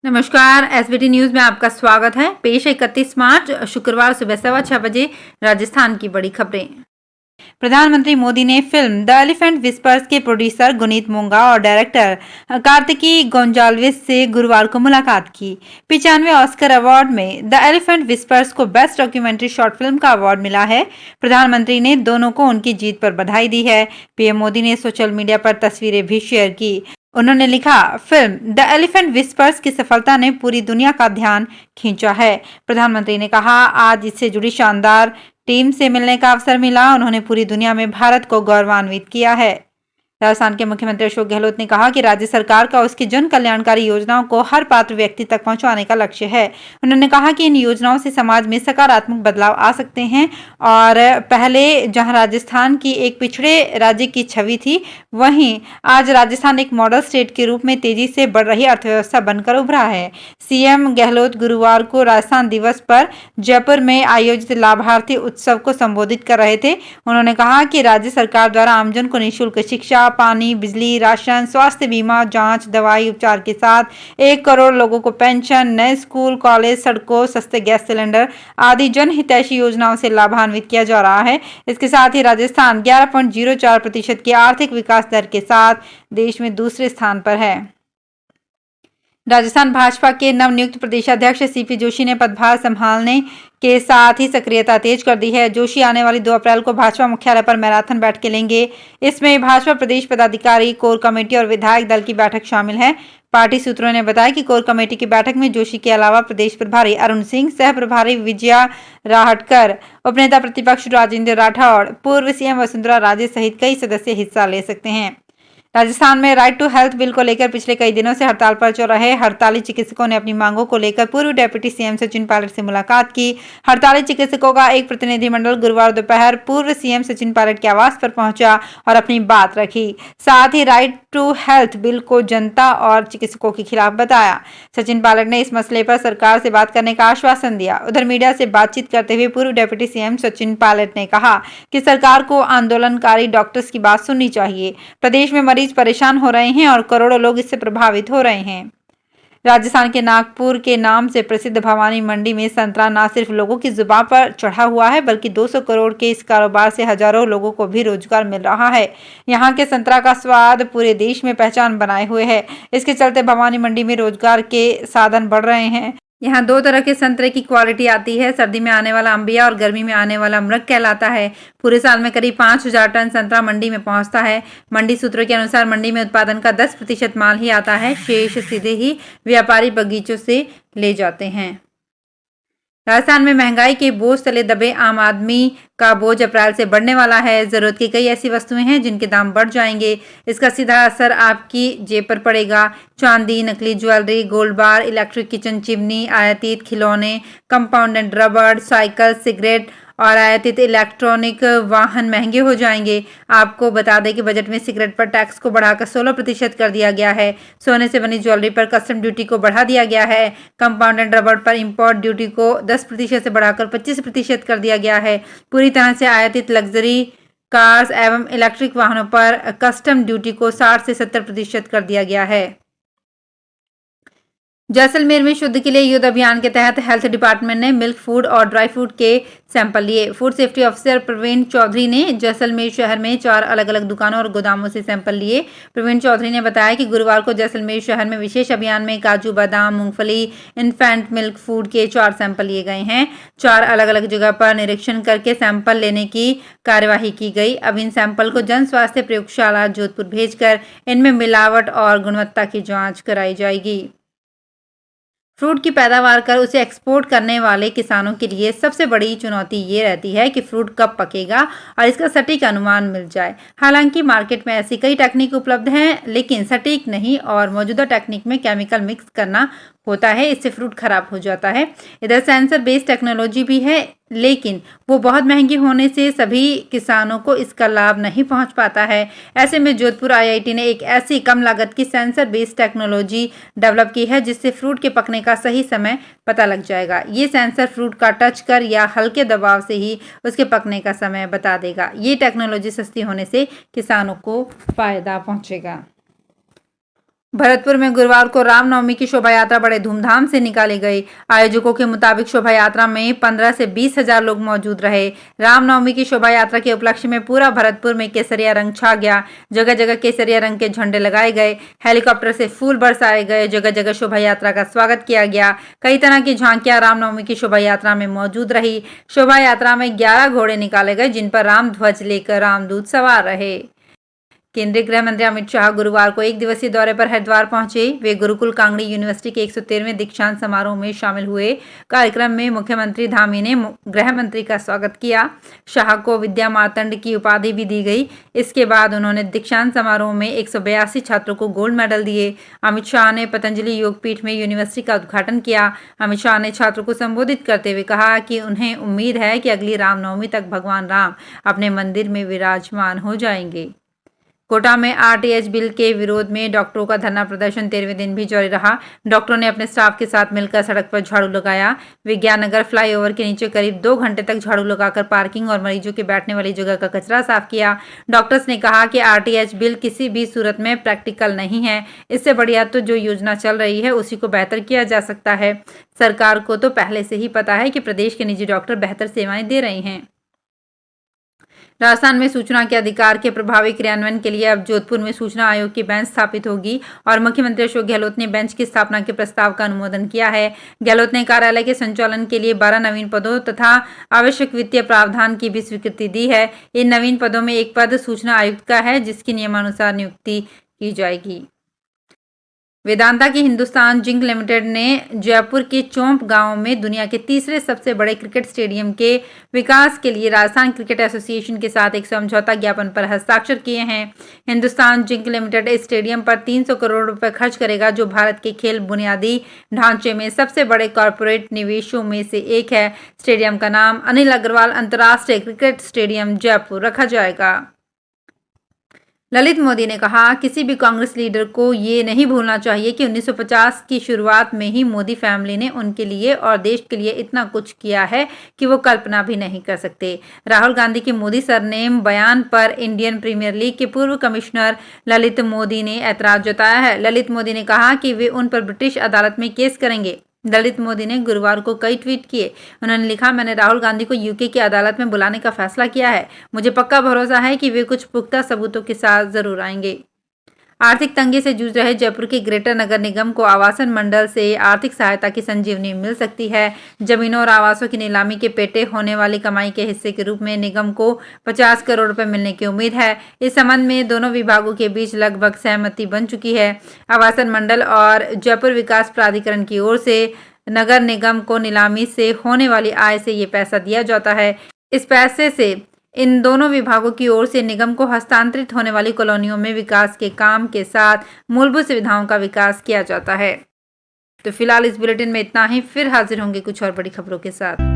नमस्कार, SBT news में आपका स्वागत है। पेश है 31 मार्च शुक्रवार सुबह 6:15 राजस्थान की बड़ी खबरें। प्रधानमंत्री मोदी ने फिल्म द एलिफेंट विस्पर्स के प्रोड्यूसर गुनीत मोंगा और डायरेक्टर कार्तिकी गोंजाल्विस से गुरुवार को मुलाकात की। 95वें ऑस्कर अवार्ड में द एलिफेंट विस्पर्स को बेस्ट डॉक्यूमेंट्री शॉर्ट फिल्म का अवार्ड मिला है। प्रधानमंत्री ने दोनों को उनकी जीत पर बधाई दी है। पीएम मोदी ने सोशल मीडिया पर तस्वीरें भी शेयर की। उन्होंने लिखा, फिल्म द एलिफेंट विस्पर्स की सफलता ने पूरी दुनिया का ध्यान खींचा है। प्रधानमंत्री ने कहा, आज इससे जुड़ी शानदार टीम से मिलने का अवसर मिला। उन्होंने पूरी दुनिया में भारत को गौरवान्वित किया है। राजस्थान के मुख्यमंत्री अशोक गहलोत ने कहा कि राज्य सरकार का उसकी जन कल्याणकारी योजनाओं को हर पात्र व्यक्ति तक पहुंचाने का लक्ष्य है। उन्होंने कहा कि इन योजनाओं से समाज में सकारात्मक बदलाव आ सकते हैं और पहले जहां राजस्थान की एक पिछड़े राज्य की छवि थी, वहीं आज राजस्थान एक मॉडल स्टेट के रूप में तेजी से बढ़ रही अर्थव्यवस्था बनकर उभरा है। सीएम गहलोत गुरुवार को राजस्थान दिवस पर जयपुर में आयोजित लाभार्थी उत्सव को संबोधित कर रहे थे। उन्होंने कहा कि राज्य सरकार द्वारा आमजन को निःशुल्क शिक्षा, पानी, बिजली, राशन, स्वास्थ्य बीमा, जांच, दवाई, उपचार के साथ 1 करोड़ लोगों को पेंशन, नए स्कूल, कॉलेज, सड़कों, सस्ते गैस सिलेंडर आदि जन हितैषी योजनाओं से लाभान्वित किया जा रहा है। इसके साथ ही राजस्थान 11.04% की आर्थिक विकास दर के साथ देश में दूसरे स्थान पर है। राजस्थान भाजपा के नवनियुक्त प्रदेशाध्यक्ष सीपी जोशी ने पदभार संभालने के साथ ही सक्रियता तेज कर दी है। जोशी आने वाली 2 अप्रैल को भाजपा मुख्यालय पर मैराथन बैठकें लेंगे। इसमें भाजपा प्रदेश पदाधिकारी, कोर कमेटी और विधायक दल की बैठक शामिल है। पार्टी सूत्रों ने बताया कि कोर कमेटी की बैठक में जोशी के अलावा प्रदेश प्रभारी अरुण सिंह, सह प्रभारी विजया राहटकर, उपनेता प्रतिपक्ष राजेंद्र राठौड़, पूर्व सीएम वसुंधरा राजे सहित कई सदस्य हिस्सा ले सकते हैं। राजस्थान में राइट टू हेल्थ बिल को लेकर पिछले कई दिनों से हड़ताल पर चल रहे हड़ताली चिकित्सकों ने अपनी मांगों को लेकर पूर्व डिप्टी सीएम सचिन पायलट से मुलाकात की। हड़ताली चिकित्सकों का एक प्रतिनिधिमंडल गुरुवार दोपहर पूर्व सीएम सचिन पायलट के आवास पर पहुंचा और अपनी बात रखी। साथ ही राइट टू हेल्थ बिल को जनता और चिकित्सकों के खिलाफ बताया। सचिन पायलट ने इस मसले पर सरकार से बात करने का आश्वासन दिया। उधर मीडिया से बातचीत करते हुए पूर्व डिप्टी सीएम सचिन पायलट ने कहा कि सरकार को आंदोलनकारी डॉक्टर्स की बात सुननी चाहिए। प्रदेश में मरीज परेशान हो रहे हैं और करोड़ों लोग इससे प्रभावित हो रहे हैं। राजस्थान के नागपुर के नाम से प्रसिद्ध भवानी मंडी में संतरा न सिर्फ लोगों की जुबान पर चढ़ा हुआ है, बल्कि 200 करोड़ के इस कारोबार से हजारों लोगों को भी रोजगार मिल रहा है। यहाँ के संतरा का स्वाद पूरे देश में पहचान बनाए हुए है। इसके चलते भवानी मंडी में रोजगार के साधन बढ़ रहे हैं। यहाँ 2 तरह के संतरे की क्वालिटी आती है। सर्दी में आने वाला अंबिया और गर्मी में आने वाला अमृत कहलाता है। पूरे साल में करीब 5000 टन संतरा मंडी में पहुंचता है। मंडी सूत्रों के अनुसार मंडी में उत्पादन का 10% माल ही आता है, शेष सीधे ही व्यापारी बगीचों से ले जाते हैं। राजस्थान में महंगाई के बोझ तले दबे आम आदमी का बोझ अप्रैल से बढ़ने वाला है। जरूरत की कई ऐसी वस्तुएं हैं जिनके दाम बढ़ जाएंगे। इसका सीधा असर आपकी जेब पर पड़ेगा। चांदी, नकली ज्वेलरी, गोल्ड बार, इलेक्ट्रिक किचन चिमनी, आयातित खिलौने, कंपाउंडेड रबड़, साइकिल, सिगरेट और आयातित इलेक्ट्रॉनिक वाहन महंगे हो जाएंगे। आपको बता दें कि बजट में सिगरेट पर टैक्स को बढ़ाकर 16% कर दिया गया है। सोने से बनी ज्वेलरी पर कस्टम ड्यूटी को बढ़ा दिया गया है। कंपाउंडेड रबड़ पर इंपोर्ट ड्यूटी को 10% से बढ़ाकर 25% कर दिया गया है। पूरी तरह से आयातित लग्जरी कार्स एवं इलेक्ट्रिक वाहनों पर कस्टम ड्यूटी को 60 से 70% कर दिया गया है। जैसलमेर में शुद्ध के लिए युद्ध अभियान के तहत हेल्थ डिपार्टमेंट ने मिल्क फूड और ड्राई फ्रूट के सैंपल लिए। Food safety officer Praveen Chaudhary ने जैसलमेर शहर में 4 अलग-अलग दुकानों और गोदामों से सैंपल लिए। प्रवीण चौधरी ने बताया कि गुरुवार को जैसलमेर शहर में विशेष अभियान में काजू, बादाम, मूंगफली, इन्फेंट मिल्क फूड के 4 सैंपल लिए गए हैं। 4 अलग-अलग जगह पर निरीक्षण करके सैंपल लेने की कार्यवाही की गई। अब इन सैंपल को जन स्वास्थ्य प्रयोगशाला जोधपुर भेजकर इनमें मिलावट और गुणवत्ता की जाँच कराई जाएगी। फ्रूट की पैदावार कर उसे एक्सपोर्ट करने वाले किसानों के लिए सबसे बड़ी चुनौती ये रहती है कि फ्रूट कब पकेगा और इसका सटीक अनुमान मिल जाए। हालांकि मार्केट में ऐसी कई टेक्निक उपलब्ध हैं, लेकिन सटीक नहीं और मौजूदा टेक्निक में केमिकल मिक्स करना होता है, इससे फ्रूट खराब हो जाता है। इधर सेंसर बेस्ड टेक्नोलॉजी भी है, लेकिन वो बहुत महंगी होने से सभी किसानों को इसका लाभ नहीं पहुंच पाता है। ऐसे में जोधपुर आईआईटी ने एक ऐसी कम लागत की सेंसर बेस्ड टेक्नोलॉजी डेवलप की है जिससे फ्रूट के पकने का सही समय पता लग जाएगा। ये सेंसर फ्रूट का टच कर या हल्के दबाव से ही उसके पकने का समय बता देगा। ये टेक्नोलॉजी सस्ती होने से किसानों को फायदा पहुंचेगा। भरतपुर में गुरुवार को रामनवमी की शोभा यात्रा बड़े धूमधाम से निकाली गई। आयोजकों के मुताबिक शोभा यात्रा में 15 से 20 हजार लोग मौजूद रहे। रामनवमी की शोभा यात्रा के उपलक्ष्य में पूरा भरतपुर में केसरिया रंग छा गया। जगह जगह केसरिया रंग के झंडे लगाए गए, हेलीकॉप्टर से फूल बरसाए गए, जगह जगह शोभा यात्रा का स्वागत किया गया। कई तरह की झांकियां रामनवमी की शोभा यात्रा में मौजूद रही। शोभा यात्रा में 11 घोड़े निकाले गए, जिन पर राम ध्वज लेकर रामदूत सवार रहे। केंद्रीय गृह मंत्री अमित शाह गुरुवार को एक दिवसीय दौरे पर हरिद्वार पहुंचे। वे गुरुकुल कांगड़ी यूनिवर्सिटी के 113वें दीक्षांत समारोह में शामिल हुए। कार्यक्रम में मुख्यमंत्री धामी ने गृह मंत्री का स्वागत किया। शाह को विद्या मार्तंड की उपाधि भी दी गई। इसके बाद उन्होंने दीक्षांत समारोह में 182 छात्रों को गोल्ड मेडल दिए। अमित शाह ने पतंजलि योगपीठ में यूनिवर्सिटी का उद्घाटन किया। अमित शाह ने छात्रों को संबोधित करते हुए कहा कि उन्हें उम्मीद है कि अगली रामनवमी तक भगवान राम अपने मंदिर में विराजमान हो जाएंगे। कोटा में आरटीएच बिल के विरोध में डॉक्टरों का धरना प्रदर्शन 13वें दिन भी जारी रहा। डॉक्टरों ने अपने स्टाफ के साथ मिलकर सड़क पर झाड़ू लगाया। विज्ञान नगर फ्लाईओवर के नीचे करीब 2 घंटे तक झाड़ू लगाकर पार्किंग और मरीजों के बैठने वाली जगह का कचरा साफ किया। डॉक्टर्स ने कहा कि आरटीएच बिल किसी भी सूरत में प्रैक्टिकल नहीं है। इससे बढ़िया तो जो योजना चल रही है उसी को बेहतर किया जा सकता है। सरकार को तो पहले से ही पता है कि प्रदेश के निजी डॉक्टर बेहतर सेवाएं दे रहे हैं। राजस्थान में सूचना के अधिकार के प्रभावी क्रियान्वयन के लिए अब जोधपुर में सूचना आयोग की बेंच स्थापित होगी और मुख्यमंत्री अशोक गहलोत ने बेंच की स्थापना के प्रस्ताव का अनुमोदन किया है। गहलोत ने कार्यालय के संचालन के लिए 12 नवीन पदों तथा आवश्यक वित्तीय प्रावधान की भी स्वीकृति दी है। इन नवीन पदों में एक पद सूचना आयुक्त का है, जिसकी नियमानुसार नियुक्ति की जाएगी। वेदांता की हिंदुस्तान जिंक लिमिटेड ने जयपुर के चौंप गांव में दुनिया के तीसरे सबसे बड़े क्रिकेट स्टेडियम के विकास के लिए राजस्थान क्रिकेट एसोसिएशन के साथ एक समझौता ज्ञापन पर हस्ताक्षर किए हैं। हिंदुस्तान जिंक लिमिटेड इस स्टेडियम पर 300 करोड़ रुपए खर्च करेगा, जो भारत के खेल बुनियादी ढांचे में सबसे बड़े कॉरपोरेट निवेशों में से एक है। स्टेडियम का नाम अनिल अग्रवाल अंतर्राष्ट्रीय क्रिकेट स्टेडियम जयपुर रखा जाएगा। ललित मोदी ने कहा, किसी भी कांग्रेस लीडर को ये नहीं भूलना चाहिए कि 1950 की शुरुआत में ही मोदी फैमिली ने उनके लिए और देश के लिए इतना कुछ किया है कि वो कल्पना भी नहीं कर सकते। राहुल गांधी के मोदी सरनेम बयान पर इंडियन प्रीमियर लीग के पूर्व कमिश्नर ललित मोदी ने ऐतराज जताया है। ललित मोदी ने कहा कि वे उन पर ब्रिटिश अदालत में केस करेंगे। ललित मोदी ने गुरुवार को कई ट्वीट किए। उन्होंने लिखा, मैंने राहुल गांधी को यूके की अदालत में बुलाने का फैसला किया है। मुझे पक्का भरोसा है कि वे कुछ पुख्ता सबूतों के साथ जरूर आएंगे। आर्थिक तंगी से जूझ रहे जयपुर के ग्रेटर नगर निगम को आवासन मंडल से आर्थिक सहायता की संजीवनी मिल सकती है। जमीनों और आवासों की नीलामी के पेटे होने वाली कमाई के हिस्से के रूप में निगम को 50 करोड़ रुपए मिलने की उम्मीद है। इस संबंध में दोनों विभागों के बीच लगभग सहमति बन चुकी है। आवासन मंडल और जयपुर विकास प्राधिकरण की ओर से नगर निगम को नीलामी से होने वाली आय से ये पैसा दिया जाता है। इस पैसे से इन दोनों विभागों की ओर से निगम को हस्तांतरित होने वाली कॉलोनियों में विकास के काम के साथ मूलभूत सुविधाओं का विकास किया जाता है। तो फिलहाल इस बुलेटिन में इतना ही। फिर हाजिर होंगे कुछ और बड़ी खबरों के साथ।